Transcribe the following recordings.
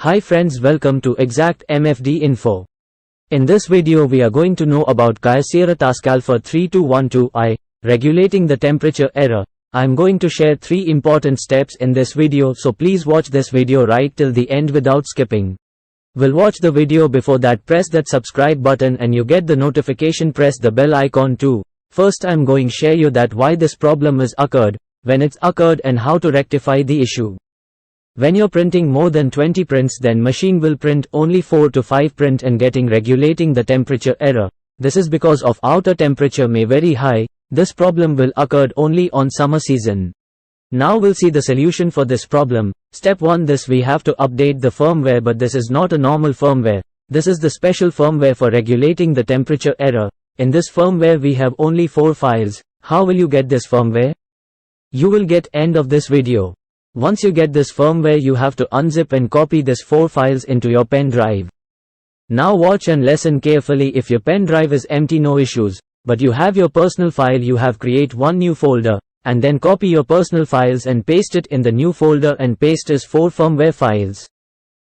Hi friends, welcome to Exact MFD Info. In this video we are going to know about Kyocera TASKalfs 3212i, regulating the temperature error. I am going to share 3 important steps in this video, so please watch this video right till the end without skipping. Will watch the video before that, press that subscribe button and you get the notification, press the bell icon too. First I am going to share you that why this problem is occurred, when it's occurred and how to rectify the issue. When you're printing more than 20 prints, then machine will print only 4 to 5 print and regulating the temperature error. This is because of outer temperature may very high. This problem will occur only on summer season. Now we'll see the solution for this problem. Step 1, this we have to update the firmware, but this is not a normal firmware. This is the special firmware for regulating the temperature error. In this firmware we have only 4 files. How will you get this firmware? You will get end of this video. Once you get this firmware, you have to unzip and copy this 4 files into your pen drive. Now watch and listen carefully. If your pen drive is empty, no issues, but you have your personal file, you have create one new folder, and then copy your personal files and paste it in the new folder and paste as 4 firmware files.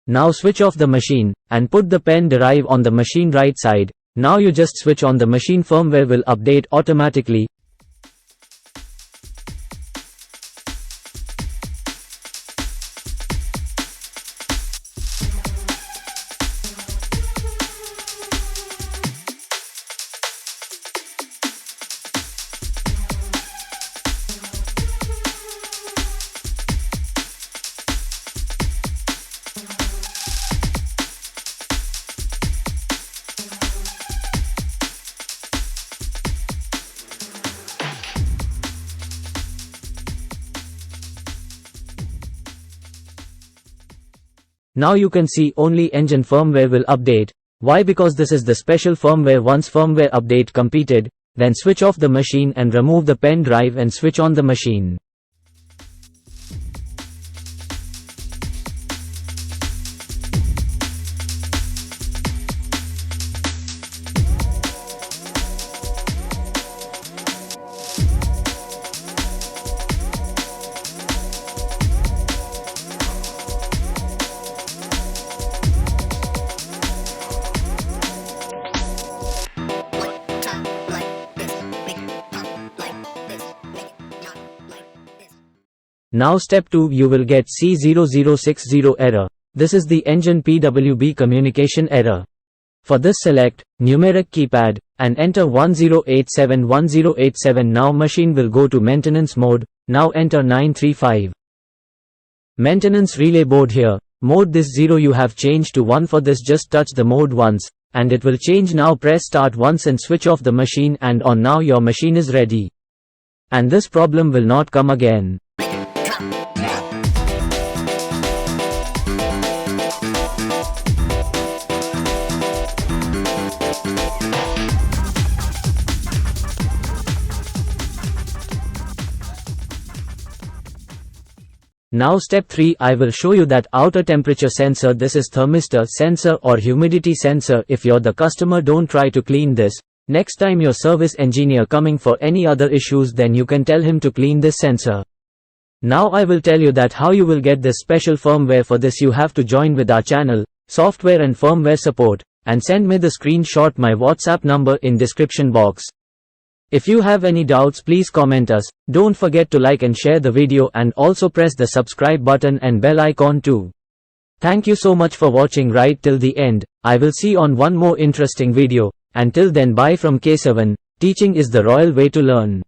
Now switch off the machine, and put the pen drive on the machine right side. Now you just switch on the machine, firmware will update automatically. Now you can see only engine firmware will update. Why? Because this is the special firmware. Once firmware update completed, then switch off the machine and remove the pen drive and switch on the machine. Now step 2, you will get C0060 error. This is the engine PWB communication error. For this select numeric keypad and enter 1087 1087. Now machine will go to maintenance mode. Now enter 935. Maintenance relay board here. Mode this 0 you have changed to 1. For this just touch the mode once and it will change. Now press start once and switch off the machine and on. Now your machine is ready. And this problem will not come again. Now step 3, I will show you that outer temperature sensor. This is thermistor sensor or humidity sensor. If you're the customer, don't try to clean this. Next time your service engineer coming for any other issues, then you can tell him to clean this sensor. Now I will tell you that how you will get this special firmware. For this you have to join with our channel, software and firmware support, and send me the screenshot. My WhatsApp number in description box. If you have any doubts, please comment us. Don't forget to like and share the video and also press the subscribe button and bell icon too. Thank you so much for watching right till the end. I will see you on one more interesting video. Until then, bye from K7. Teaching is the royal way to learn.